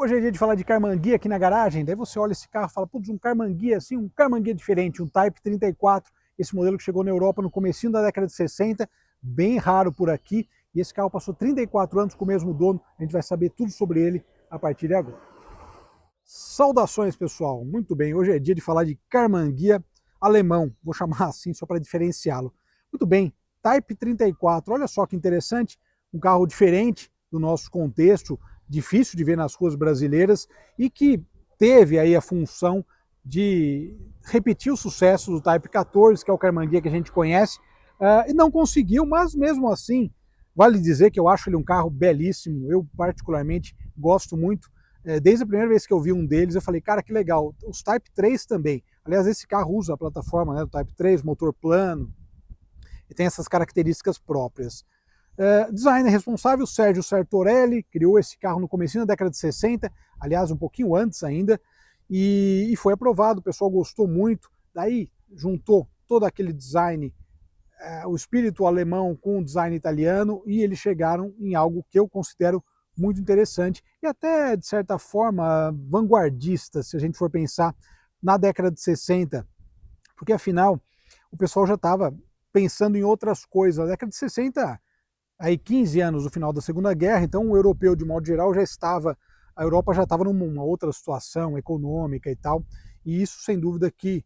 Hoje é dia de falar de Karmann aqui na garagem, daí você olha esse carro e fala, putz, um Karmann assim, um Karmann diferente, um Type 34, esse modelo que chegou na Europa no comecinho da década de 60, bem raro por aqui, e esse carro passou 34 anos com o mesmo dono, a gente vai saber tudo sobre ele a partir de agora. Saudações, pessoal, muito bem, hoje é dia de falar de Karmann alemão, vou chamar assim só para diferenciá-lo. Muito bem, Type 34, olha só que interessante, um carro diferente do nosso contexto, difícil de ver nas ruas brasileiras e que teve aí a função de repetir o sucesso do Type 14, que é o Karmann que a gente conhece, e não conseguiu, mas mesmo assim, vale dizer que eu acho ele um carro belíssimo, eu particularmente gosto muito. Desde a primeira vez que eu vi um deles, eu falei, cara, que legal. Os Type 3 também. Aliás, esse carro usa a plataforma, né, do Type 3, motor plano, e tem essas características próprias. Designer responsável, Sérgio Sartorelli, criou esse carro no comecinho da década de 60, aliás, um pouquinho antes ainda, e foi aprovado, o pessoal gostou muito, daí juntou todo aquele design, o espírito alemão com o design italiano, e eles chegaram em algo que eu considero muito interessante, e até, de certa forma, vanguardista, se a gente for pensar na década de 60, porque afinal, o pessoal já estava pensando em outras coisas. Na década de 60, aí 15 anos do final da Segunda Guerra, então o europeu, de modo geral, a Europa já estava numa outra situação econômica e tal, e isso, sem dúvida, que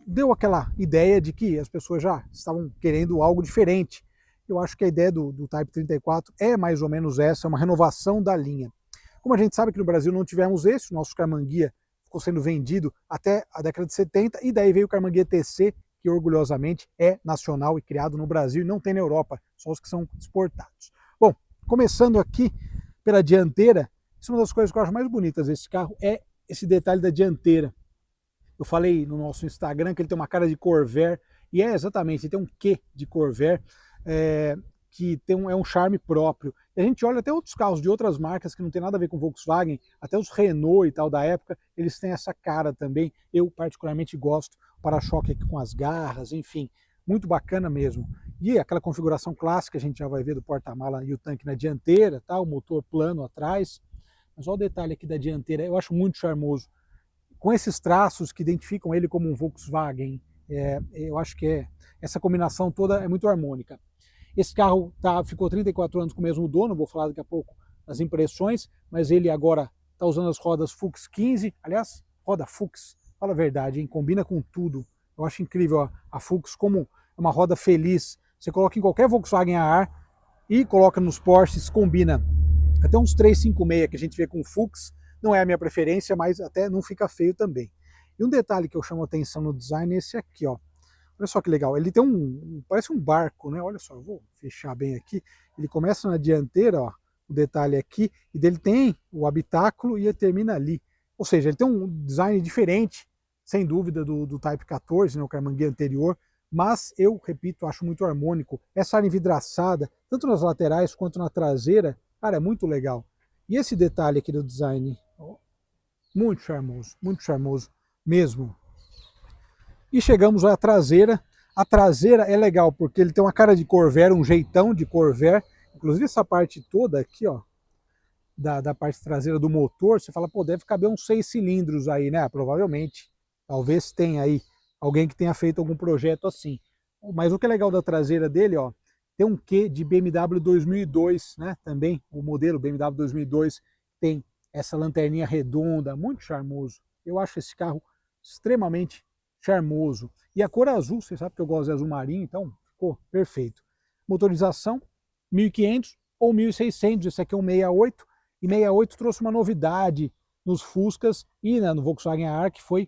deu aquela ideia de que as pessoas já estavam querendo algo diferente. Eu acho que a ideia do Type 34 é mais ou menos essa, uma renovação da linha. Como a gente sabe que no Brasil não tivemos esse, o nosso Karmann ficou sendo vendido até a década de 70, e daí veio o Karmann TC, que orgulhosamente é nacional e criado no Brasil e não tem na Europa, só os que são exportados. Bom, começando aqui pela dianteira, isso é uma das coisas que eu acho mais bonitas desse carro, é esse detalhe da dianteira. Eu falei no nosso Instagram que ele tem uma cara de Corvair, e é exatamente, ele tem um quê de Corvair, que é um charme próprio. E a gente olha até outros carros de outras marcas que não tem nada a ver com Volkswagen, até os Renault e tal da época, eles têm essa cara também. Eu particularmente gosto, para-choque com as garras, enfim, muito bacana mesmo. E aquela configuração clássica, a gente já vai ver do porta-mala e o tanque na dianteira, tá? O motor plano atrás. Mas olha o detalhe aqui da dianteira, eu acho muito charmoso. Com esses traços que identificam ele como um Volkswagen, eu acho que essa combinação toda é muito harmônica. Esse carro ficou 34 anos com o mesmo dono, vou falar daqui a pouco das impressões, mas ele agora está usando as rodas Fuchs 15, aliás, roda Fuchs, fala a verdade, hein? Combina com tudo. Eu acho incrível a Fuchs como uma roda feliz. Você coloca em qualquer Volkswagen a ar e coloca nos Porsches, combina. Até uns 356 que a gente vê com Fuchs, não é a minha preferência, mas até não fica feio também. E um detalhe que eu chamo a atenção no design é esse aqui, ó. Olha só que legal, ele tem parece um barco, né? Olha só, eu vou fechar bem aqui. Ele começa na dianteira, ó, o detalhe aqui, e dele tem o habitáculo e ele termina ali. Ou seja, ele tem um design diferente, sem dúvida, do Type 14, né, o Karmann anterior, mas eu, repito, acho muito harmônico. Essa área envidraçada, tanto nas laterais quanto na traseira, cara, é muito legal. E esse detalhe aqui do design, ó, muito charmoso mesmo. E chegamos à traseira. A traseira é legal porque ele tem uma cara de Corvair, um jeitão de Corvair. Inclusive essa parte toda aqui, ó, da parte traseira do motor, você fala, pô, deve caber uns 6 cilindros aí, né? Provavelmente. Talvez tenha aí alguém que tenha feito algum projeto assim. Mas o que é legal da traseira dele, ó, tem um quê de BMW 2002, né? Também o modelo BMW 2002 tem essa lanterninha redonda, muito charmoso. Eu acho esse carro extremamente charmoso. E a cor azul, você sabe que eu gosto de azul marinho, então ficou perfeito. Motorização 1500 ou 1600, esse aqui é um 68, e 68 trouxe uma novidade nos Fuscas e, né, no Volkswagen AR, que foi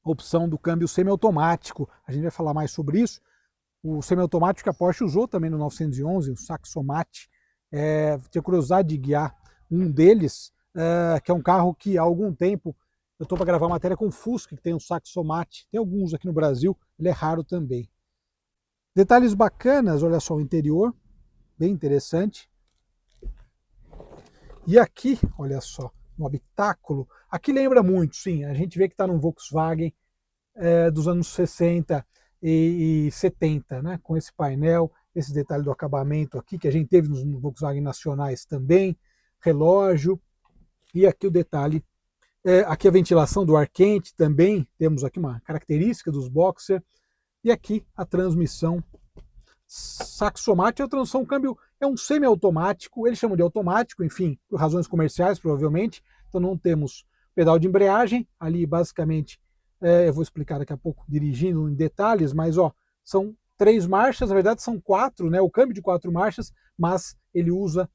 a opção do câmbio semiautomático. A gente vai falar mais sobre isso. O semiautomático que a Porsche usou também no 911, o Saxomat. Tinha curiosidade de guiar um deles, que é um carro que há algum tempo eu estou para gravar matéria com o Fusca, que tem um Saxomat, tem alguns aqui no Brasil, ele é raro também. Detalhes bacanas, olha só o interior, bem interessante. E aqui, olha só, no habitáculo, aqui lembra muito, sim, a gente vê que está num Volkswagen dos anos 60 e 70, né, com esse painel, esse detalhe do acabamento aqui, que a gente teve nos Volkswagen nacionais também, relógio. E aqui o detalhe, aqui a ventilação do ar quente também, temos aqui uma característica dos Boxer, e aqui a transmissão Saxomat. A transmissão câmbio é um semi-automático, eles chamam de automático, enfim, por razões comerciais provavelmente, então não temos pedal de embreagem, ali basicamente, eu vou explicar daqui a pouco dirigindo em detalhes, mas ó, são 3 marchas, na verdade são 4, né, o câmbio de 4 marchas, mas ele usa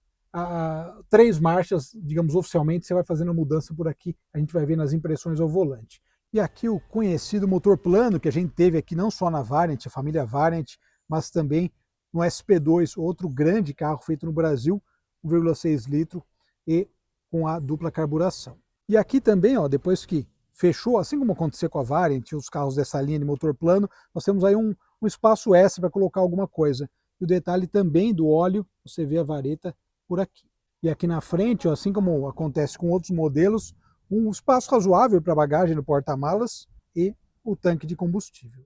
3 marchas, digamos oficialmente, você vai fazendo a mudança por aqui, a gente vai ver nas impressões ao volante. E aqui o conhecido motor plano que a gente teve aqui não só na Variant, a família Variant, mas também no SP2, outro grande carro feito no Brasil, 1,6 litro e com a dupla carburação. E aqui também, ó, depois que fechou, assim como aconteceu com a Variant, os carros dessa linha de motor plano, nós temos aí um espaço extra para colocar alguma coisa. E o detalhe também do óleo, você vê a vareta por aqui. E aqui na frente, ó, assim como acontece com outros modelos, um espaço razoável para bagagem no porta-malas e o tanque de combustível.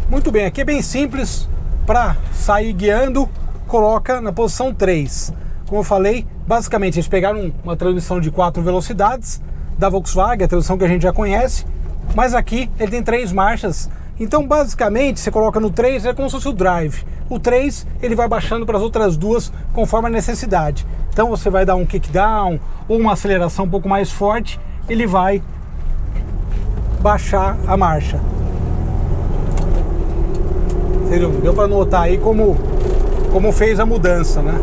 Muito bem, aqui é bem simples, para sair guiando, coloca na posição 3. Como eu falei, basicamente eles pegaram uma transmissão de 4 velocidades da Volkswagen, a transmissão que a gente já conhece, mas aqui ele tem 3 marchas, então basicamente você coloca no 3, é como se fosse o drive. O 3 ele vai baixando para as outras duas conforme a necessidade. Então você vai dar um kickdown ou uma aceleração um pouco mais forte, ele vai baixar a marcha. Deu para notar aí como fez a mudança, né?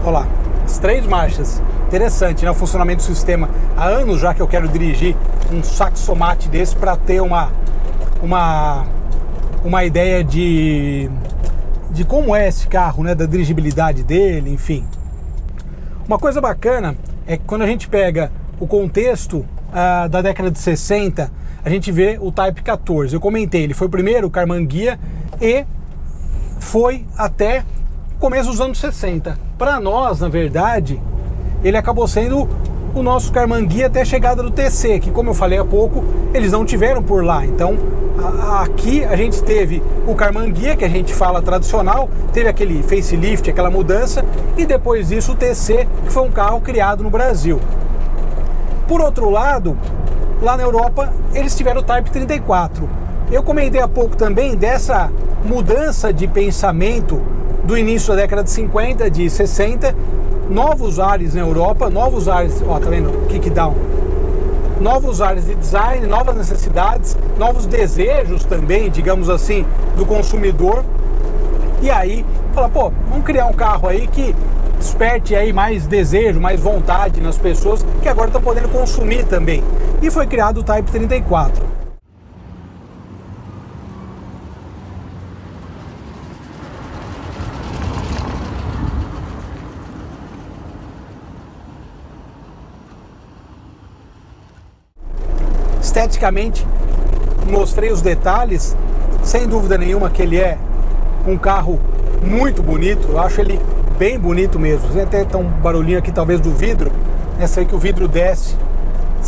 Olha lá, as 3 marchas. Interessante, né? O funcionamento do sistema. Há anos já que eu quero dirigir um Saxomat desse para ter uma ideia de como é esse carro, né? Da dirigibilidade dele, enfim. Uma coisa bacana é que quando a gente pega o contexto da década de 60, a gente vê o Type 14. Eu comentei, ele foi o primeiro Karmann Ghia e foi até o começo dos anos 60. Para nós, na verdade, ele acabou sendo o nosso Karmann Ghia até a chegada do TC, que, como eu falei há pouco, eles não tiveram por lá. Então, aqui a gente teve o Karmann Ghia, que a gente fala tradicional, teve aquele facelift, aquela mudança, e depois disso o TC, que foi um carro criado no Brasil. Por outro lado, lá na Europa, eles tiveram o Type 34. Eu comentei há pouco também dessa mudança de pensamento do início da década de 50, de 60, novos ares na Europa, novos ares, ó, tá vendo? Kickdown. Novos ares de design, novas necessidades, novos desejos também, digamos assim, do consumidor. E aí, fala, pô, vamos criar um carro aí que desperte aí mais desejo, mais vontade nas pessoas que agora estão podendo consumir também. E foi criado o Type 34. Esteticamente, mostrei os detalhes, sem dúvida nenhuma que ele é um carro muito bonito, eu acho ele bem bonito mesmo. Tem até um barulhinho aqui talvez do vidro, essa aí que o vidro desce,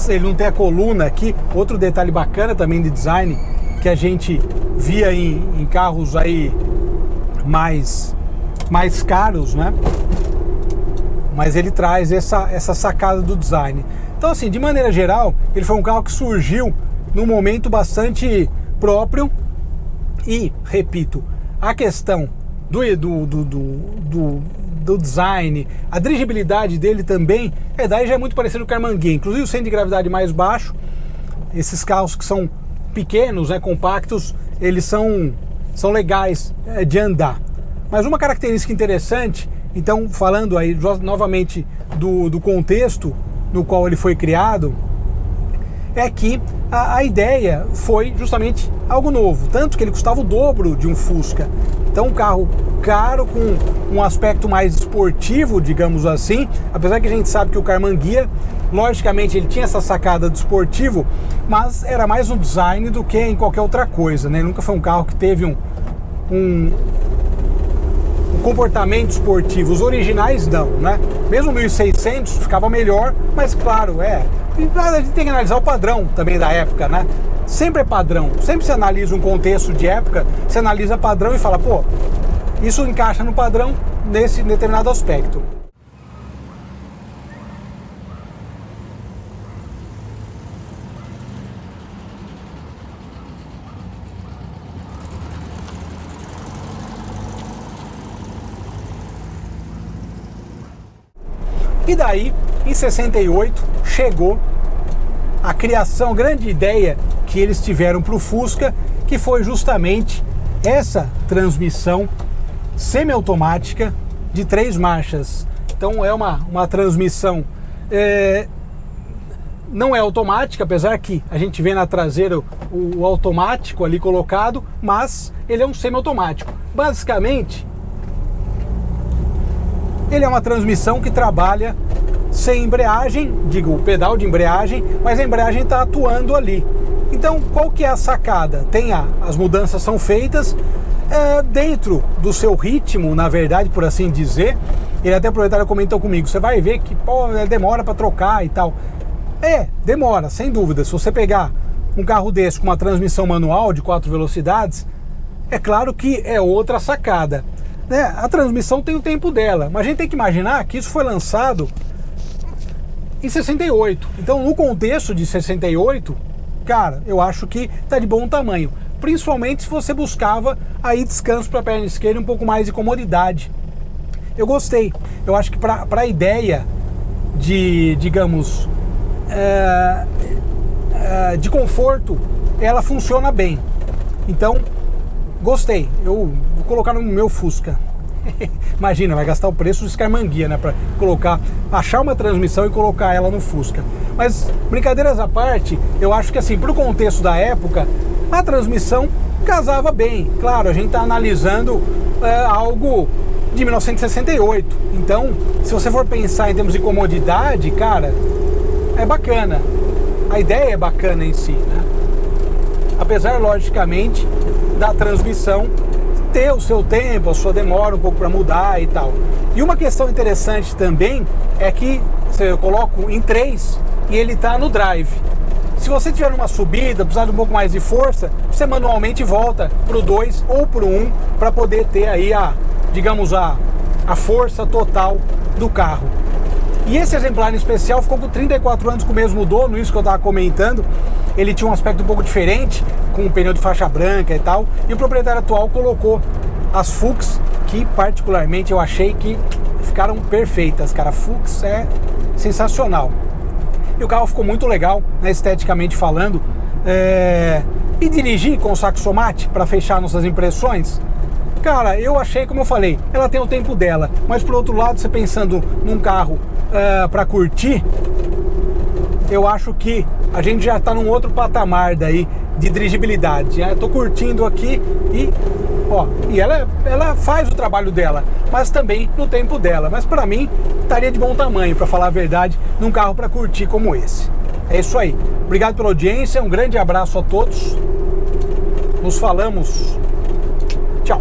ele não tem a coluna aqui. Outro detalhe bacana também de design, que a gente via em carros aí mais caros, né? Mas ele traz essa sacada do design. Então assim, de maneira geral, ele foi um carro que surgiu num momento bastante próprio e, repito, a questão do design, a dirigibilidade dele também, daí já é muito parecido com o Karmann-Ghia, inclusive o centro de gravidade mais baixo. Esses carros que são pequenos, né, compactos, eles são legais de andar. Mas uma característica interessante, então falando aí novamente do contexto no qual ele foi criado, é que a ideia foi justamente algo novo, tanto que ele custava o dobro de um Fusca. Então um carro caro, com um aspecto mais esportivo, digamos assim, apesar que a gente sabe que o Karmann-Ghia, logicamente ele tinha essa sacada do esportivo, mas era mais um design do que em qualquer outra coisa, né? Ele nunca foi um carro que teve um comportamento esportivo. Os originais não, né? Mesmo o 1600 ficava melhor, mas claro, a gente tem que analisar o padrão também da época, né? Sempre é padrão, sempre se analisa um contexto de época, se analisa padrão e fala, pô, isso encaixa no padrão nesse determinado aspecto. E daí, em 68, chegou a criação, a grande ideia que eles tiveram para o Fusca, que foi justamente essa transmissão semiautomática de 3 marchas. Então é uma transmissão, não é automática, apesar que a gente vê na traseira o automático ali colocado, mas ele é um semiautomático. Basicamente, ele é uma transmissão que trabalha sem embreagem, digo, o pedal de embreagem, mas a embreagem está atuando ali. Então, qual que é a sacada? As mudanças são feitas dentro do seu ritmo, na verdade, por assim dizer. Ele até, o proprietário comentou comigo, você vai ver que demora para trocar e tal. Demora, sem dúvida. Se você pegar um carro desse com uma transmissão manual de 4 velocidades, é claro que é outra sacada. A transmissão tem o tempo dela, mas a gente tem que imaginar que isso foi lançado em 68. Então, no contexto de 68, cara, eu acho que tá de bom tamanho. Principalmente se você buscava aí descanso para a perna esquerda e um pouco mais de comodidade. Eu gostei. Eu acho que para a ideia de, digamos, de conforto, ela funciona bem. Então, gostei. Eu vou colocar no meu Fusca. Imagina, vai gastar o preço do Karmann-Ghia, né? Para achar uma transmissão e colocar ela no Fusca. Mas, brincadeiras à parte, eu acho que assim, pro contexto da época, a transmissão casava bem. Claro, a gente tá analisando algo de 1968. Então, se você for pensar em termos de comodidade, cara, é bacana. A ideia é bacana em si, né? Apesar, logicamente, da transmissão ter o seu tempo, a sua demora um pouco para mudar e tal. E uma questão interessante também é que eu coloco em 3 e ele está no drive. Se você tiver uma subida, precisar de um pouco mais de força, você manualmente volta para o 2 ou para o 1 para poder ter aí a força total do carro. E esse exemplar em especial ficou com 34 anos com o mesmo dono, isso que eu estava comentando. Ele tinha um aspecto um pouco diferente, com um pneu de faixa branca e tal. E o proprietário atual colocou as Fuchs, que particularmente eu achei que ficaram perfeitas, cara. A Fuchs é sensacional. E o carro ficou muito legal, né, esteticamente falando. E dirigir com o Saxomat, para fechar nossas impressões, cara, eu achei, como eu falei, ela tem o tempo dela, mas por outro lado, você pensando num carro para curtir, eu acho que a gente já está num outro patamar daí de dirigibilidade. Eu tô curtindo aqui e, ó, e ela faz o trabalho dela, mas também no tempo dela. Mas para mim, estaria de bom tamanho, para falar a verdade, num carro para curtir como esse. É isso aí. Obrigado pela audiência, um grande abraço a todos. Nos falamos. Tchau.